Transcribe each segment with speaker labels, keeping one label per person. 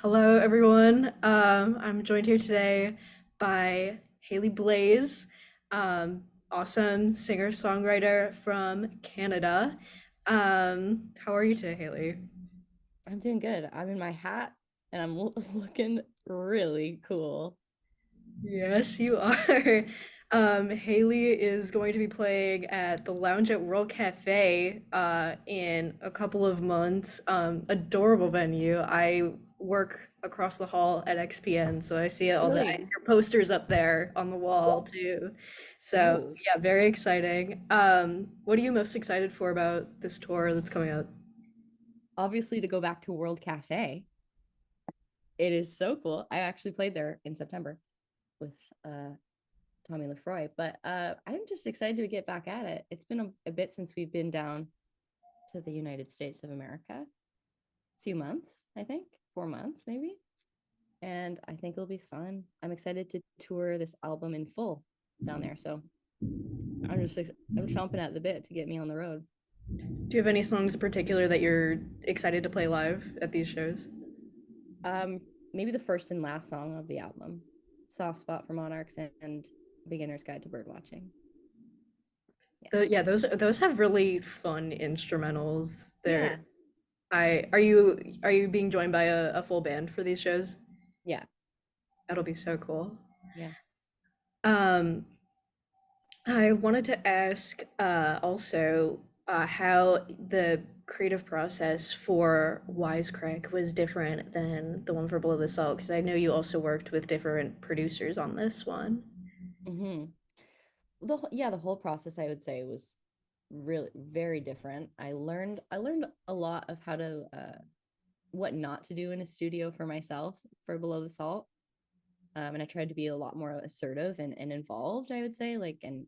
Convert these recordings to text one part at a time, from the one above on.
Speaker 1: Hello, everyone. I'm joined here today by Haley Blais, awesome singer-songwriter from Canada. How are you today, Haley?
Speaker 2: I'm doing good. I'm in my hat and I'm looking really cool.
Speaker 1: Yes, you are. Haley is going to be playing at the Lounge at World Cafe in a couple of months. Adorable venue. I work across the hall at XPN, so I see all
Speaker 2: Really?
Speaker 1: your posters up there on the wall too. So
Speaker 2: Oh,
Speaker 1: yeah, very exciting. What are you most excited for about this tour that's coming up?
Speaker 2: obviously to go back to World Cafe. It is so cool. I actually played there in September with Tommy Lefroy, but I'm just excited to get back at it. It's been a bit since we've been down to the United States of America. A few months, I think, 4 months maybe. And I think it'll be fun. I'm excited to tour this album in full down there. So I'm chomping at the bit to get me on the road.
Speaker 1: Do you have any songs in particular that you're excited to play live at these shows?
Speaker 2: Um, Maybe the first and last song of the album, "Soft Spot for Monarchs" and "Beginner's Guide to Birdwatching." Yeah,
Speaker 1: Yeah, those have really fun instrumentals. They're
Speaker 2: yeah,
Speaker 1: I are you being joined by a full band for these shows?
Speaker 2: yeah,
Speaker 1: That'll be so cool.
Speaker 2: yeah.
Speaker 1: Um, I wanted to ask also how the creative process for Wisecrack was different than the one for Below the Salt, because I know you also worked with different producers on this one.
Speaker 2: Mm-hmm. The whole process I would say was really very different. I learned a lot of how to what not to do in a studio for myself for Below the Salt. And I tried to be a lot more assertive and involved, I would say, like, and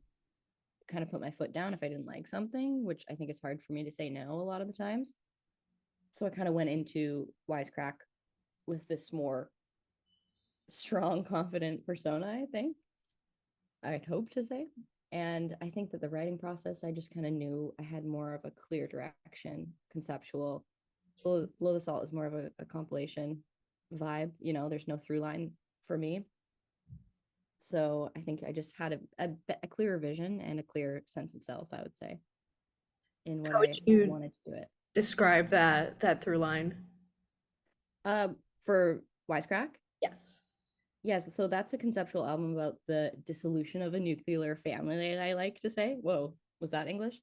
Speaker 2: kind of put my foot down if I didn't like something, which I think it's hard for me to say no a lot of the times. So I kind of went into Wisecrack with this more strong, confident persona, I think. I'd hope to say. And I think that the writing process, I just kind of knew I had more of a clear direction, conceptual. Blow the Salt is more of a compilation vibe. There's no through line for me. So I think I just had a clearer vision and a clear sense of self, I would say, in what
Speaker 1: How would
Speaker 2: I
Speaker 1: you
Speaker 2: wanted to do it.
Speaker 1: describe that through line?
Speaker 2: For Wisecrack,
Speaker 1: Yes.
Speaker 2: yes, so that's a conceptual album about the dissolution of a nuclear family, I like to say. Whoa, was that English?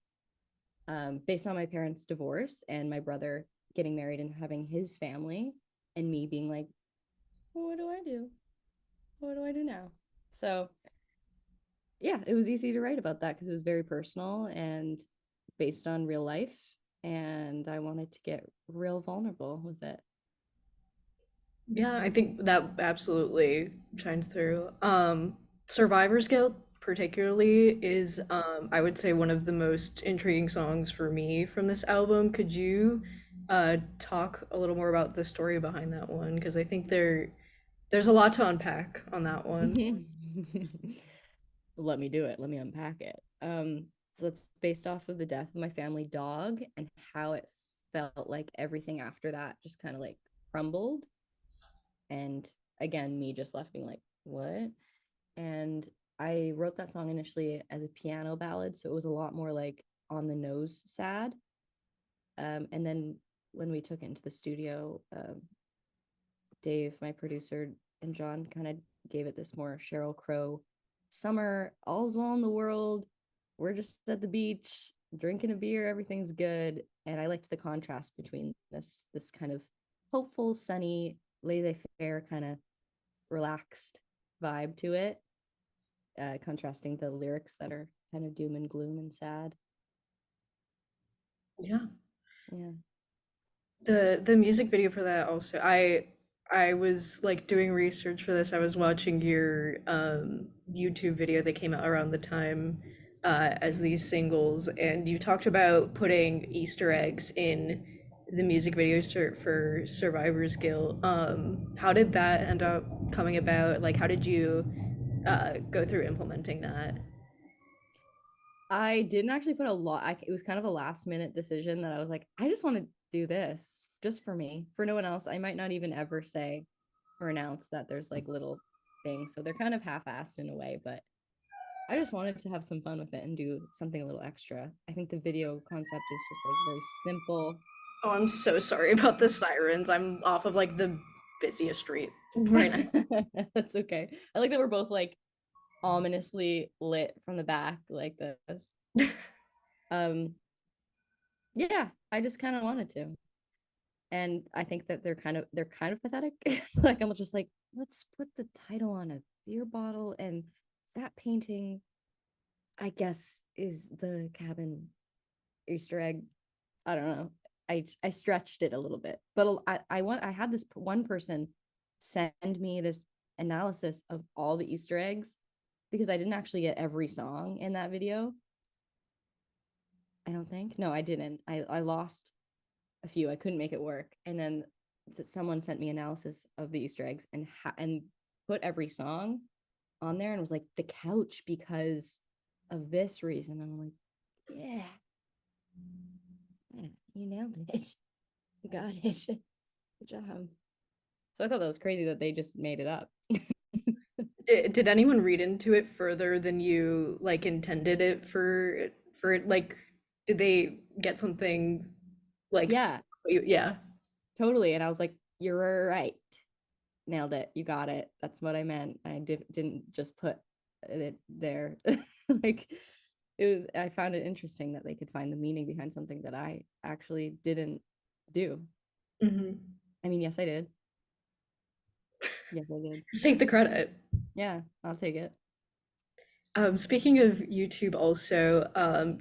Speaker 2: Based on my parents' divorce and my brother getting married and having his family, and me being like, well, what do I do? What do I do now? So, yeah, it was easy to write about that because it was very personal and based on real life. And I wanted to get real vulnerable with it.
Speaker 1: Yeah, I think that absolutely shines through. Survivor's Guilt particularly is I would say one of the most intriguing songs for me from this album. Could you talk a little more about the story behind that one? Because I think there's a lot to unpack on that one.
Speaker 2: Let me do it. Let me unpack it. So it's based off of the death of my family dog and how it felt like everything after that just kind of like crumbled. And again, me just left being like, what? And I wrote that song initially as a piano ballad. So it was a lot more like on the nose sad. And then when we took it into the studio, Dave, my producer, and John kind of gave it this more Sheryl Crow summer, all's well in the world. We're just at the beach, drinking a beer, everything's good. And I liked the contrast between this kind of hopeful, sunny, laissez-faire, kind of relaxed vibe to it, contrasting the lyrics that are kind of doom and gloom and sad.
Speaker 1: Yeah.
Speaker 2: Yeah.
Speaker 1: The music video for that also I was like doing research for this. I was watching your YouTube video that came out around the time as these singles, and you talked about putting Easter eggs in the music video for Survivor's Guild. How did that end up coming about? Like, how did you go through implementing that?
Speaker 2: I didn't actually put a lot. It was kind of a last minute decision that I was like, I just want to do this just for me. For no one else, I might not even ever say or announce that there's like little things. So they're kind of half-assed in a way, but I just wanted to have some fun with it and do something a little extra. I think the video concept is just like very simple.
Speaker 1: Oh, I'm so sorry about the sirens. I'm off of like the busiest street right
Speaker 2: That's okay. I like that we're both like ominously lit from the back like this.
Speaker 1: now.
Speaker 2: Um yeah, I just kind of wanted to. And I think that they're kind of pathetic. Like I'm just like, let's put the title on a beer bottle and that painting I guess is the cabin Easter egg. I don't know. I stretched it a little bit, but I had this one person send me this analysis of all the Easter eggs because I didn't actually get every song in that video. I don't think. No, I didn't. I lost a few. I couldn't make it work. And then someone sent me analysis of the Easter eggs and put every song on there and was like the couch because of this reason. And I'm like, yeah, you nailed it. You got it. Good job. So I thought that was crazy that they just made it up.
Speaker 1: Did anyone read into it further than you like intended it for it? Like, did they get something like,
Speaker 2: Yeah,
Speaker 1: yeah.
Speaker 2: totally. And I was like, you're right. Nailed it. You got it. That's what I meant. Didn't just put it there. Like I found it interesting that they could find the meaning behind something that I actually didn't do.
Speaker 1: Hmm.
Speaker 2: I mean, yes, I did. Yes, I did.
Speaker 1: Just take the credit.
Speaker 2: Yeah, I'll take it.
Speaker 1: Speaking of YouTube also,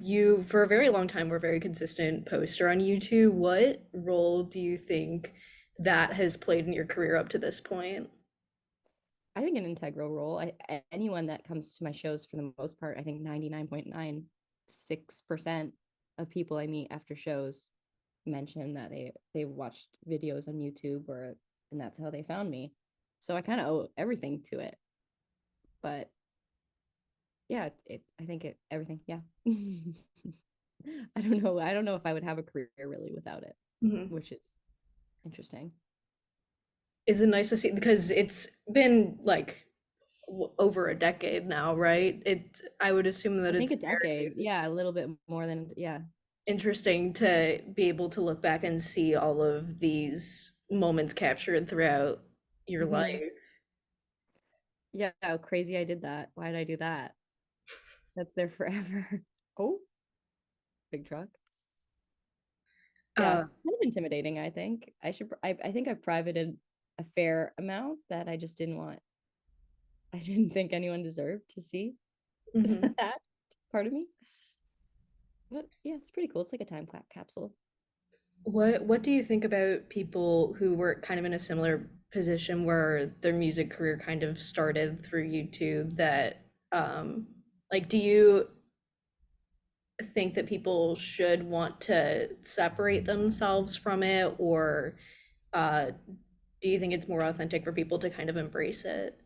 Speaker 1: you for a very long time were a very consistent poster on YouTube. What role do you think that has played in your career up to this point?
Speaker 2: I think an integral role. Anyone that comes to my shows for the most part, I think 99.96% of people I meet after shows mention that they watched videos on YouTube or and that's how they found me. So I kind of owe everything to it. But yeah, I think it everything. Yeah. I don't know. I don't know if I would have a career really without it,
Speaker 1: Mhm.
Speaker 2: which is interesting.
Speaker 1: Is it nice to see because it's been like over a decade now, right? I would assume that
Speaker 2: I think
Speaker 1: it's
Speaker 2: a decade.
Speaker 1: very
Speaker 2: Yeah, a little bit more than yeah.
Speaker 1: interesting to be able to look back and see all of these moments captured throughout your
Speaker 2: Hmm.
Speaker 1: life.
Speaker 2: Yeah, how crazy I did that. Why did I do that? That's there forever. Oh, big truck. Yeah,
Speaker 1: Uh,
Speaker 2: kind of intimidating, I think. I think I've privated a fair amount that I just didn't want. I didn't think anyone deserved to see
Speaker 1: mhm.
Speaker 2: that part of me. But yeah, it's pretty cool. It's like a capsule.
Speaker 1: What do you think about people who were kind of in a similar position where their music career kind of started through YouTube that like do you think that people should want to separate themselves from it or uh do you think it's more authentic for people to kind of embrace it?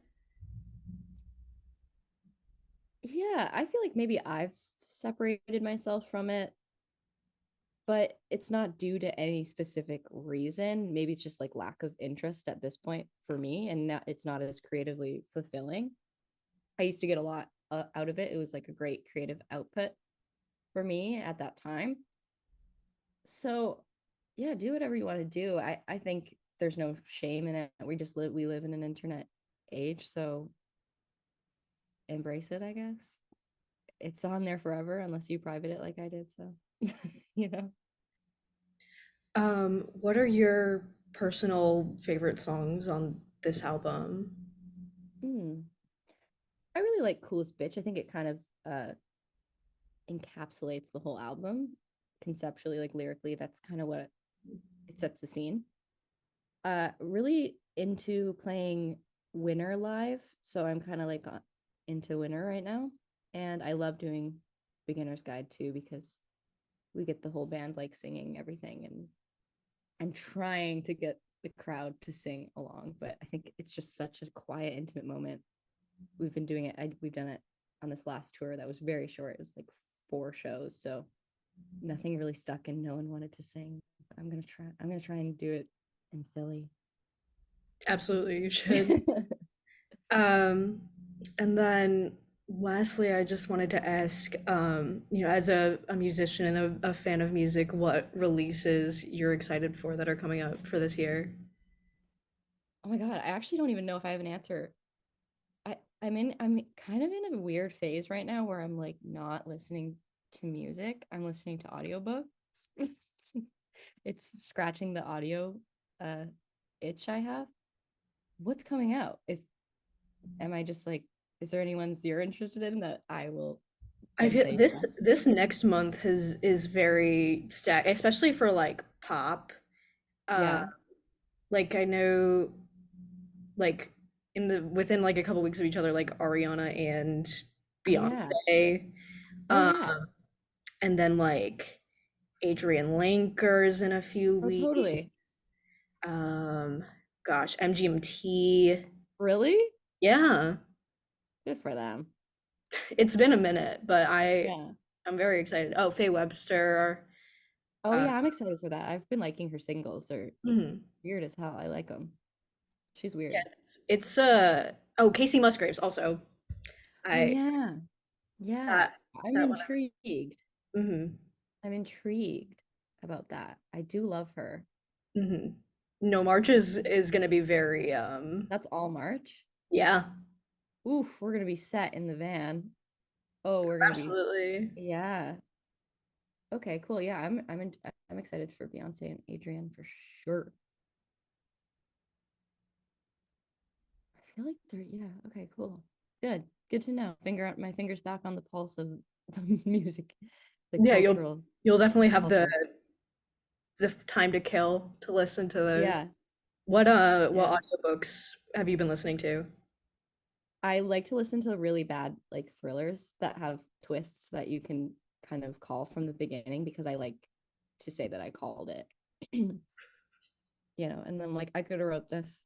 Speaker 2: Yeah, I feel like maybe I've separated myself from it, but it's not due to any specific reason. Maybe it's just like lack of interest at this point for me, and it's not as creatively fulfilling. I used to get a lot out of it. It was like a great creative output for me at that time. So, yeah, do whatever you want to do. I think there's no shame in it. We live in an internet age, so embrace it, I guess. It's on there forever unless you private it like I did, so you know.
Speaker 1: What are your personal favorite songs on this album?
Speaker 2: Hmm. I really like Coolest Bitch. I think it kind of encapsulates the whole album conceptually, like lyrically. That's kind of what it sets the scene. Really into playing Winner live, so I'm kind of like into Winner right now, and I love doing Beginner's Guide too because we get the whole band like singing everything, and I'm trying to get the crowd to sing along, but I think it's just such a quiet, intimate moment. We've been doing it. We've done it on this last tour that was very short. It was like 4 shows, so nothing really stuck, and no one wanted to sing. I'm gonna try and do it in Philly.
Speaker 1: Absolutely, you should. Um, and then lastly, I just wanted to ask, as a musician and a fan of music, what releases you're excited for that are coming out for this year?
Speaker 2: Oh my God, I actually don't even know if I have an answer. I'm kind of in a weird phase right now where I'm like not listening to music. I'm listening to audiobooks. It's scratching the audio uh itch I have. What's coming out? Am I just like, is there any ones you're interested in that I will
Speaker 1: I
Speaker 2: then
Speaker 1: feel
Speaker 2: say
Speaker 1: this
Speaker 2: yes?
Speaker 1: this next month is very stacked, especially for like pop. Uh,
Speaker 2: Yeah.
Speaker 1: like I know, like in the within like a couple weeks of each other, like Ariana and
Speaker 2: Oh yeah.
Speaker 1: Beyonce,
Speaker 2: Oh
Speaker 1: um,
Speaker 2: yeah.
Speaker 1: and then like Adrian Lankers in a few
Speaker 2: Oh totally.
Speaker 1: weeks. Um, gosh, MGMT.
Speaker 2: Really?
Speaker 1: Yeah,
Speaker 2: Good for them.
Speaker 1: it's been a minute, but
Speaker 2: Yeah.
Speaker 1: I'm very excited. Oh, Faye Webster.
Speaker 2: Oh
Speaker 1: Uh,
Speaker 2: yeah, I'm excited for that. I've been liking her singles. They're
Speaker 1: mhm.
Speaker 2: weird as hell. I like them. She's
Speaker 1: Yeah,
Speaker 2: weird.
Speaker 1: oh, Casey Musgraves also.
Speaker 2: Oh
Speaker 1: I
Speaker 2: yeah. Yeah.
Speaker 1: that
Speaker 2: I'm
Speaker 1: that one.
Speaker 2: intrigued.
Speaker 1: Mm-hmm.
Speaker 2: I'm intrigued about that. I do love her.
Speaker 1: Mm-hmm. No, March is gonna be very
Speaker 2: That's all March.
Speaker 1: yeah,
Speaker 2: Oof, we're gonna be set in the van. Oh, we're gonna be,
Speaker 1: absolutely.
Speaker 2: yeah. Okay, cool. Yeah, I'm excited for Beyonce and Adrian for sure. I feel like they're, yeah, okay, cool. Good. Good to know. My fingers back on the pulse of the music, the
Speaker 1: Yeah,
Speaker 2: cultural
Speaker 1: you'll definitely have
Speaker 2: culture.
Speaker 1: the time to kill to listen to those.
Speaker 2: Yeah,
Speaker 1: What
Speaker 2: yeah.
Speaker 1: audiobooks have you been listening to?
Speaker 2: I like to listen to really bad like thrillers that have twists that you can kind of call from the beginning because I like to say that I called it. And then like I could have wrote this.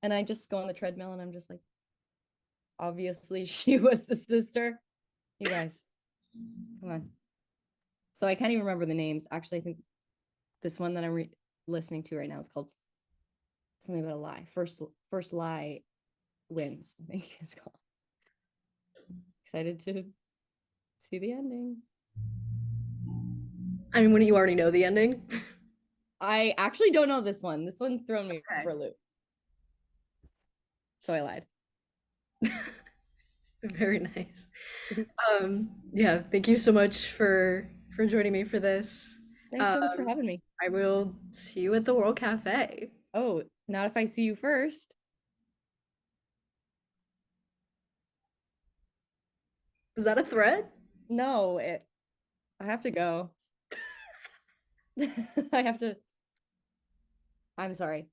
Speaker 2: And I just go on the treadmill and I'm just like, obviously she was the sister. You guys, come on. So I can't even remember the names. Actually, I think this one that I'm listening to right now is called something about a lie. First lie wins, I think it's called. Excited to see the ending.
Speaker 1: I mean, when you already know the ending.
Speaker 2: I actually don't know this one. This one's thrown me
Speaker 1: Okay.
Speaker 2: for a loop. So I lied.
Speaker 1: Very nice.
Speaker 2: Oops.
Speaker 1: Yeah, thank you so much for joining me for this.
Speaker 2: Thanks
Speaker 1: Um,
Speaker 2: so much for having me.
Speaker 1: I will see you at the World Cafe.
Speaker 2: Oh, not if I see you first.
Speaker 1: Is that a threat?
Speaker 2: No, I have to go. I have to. I'm sorry.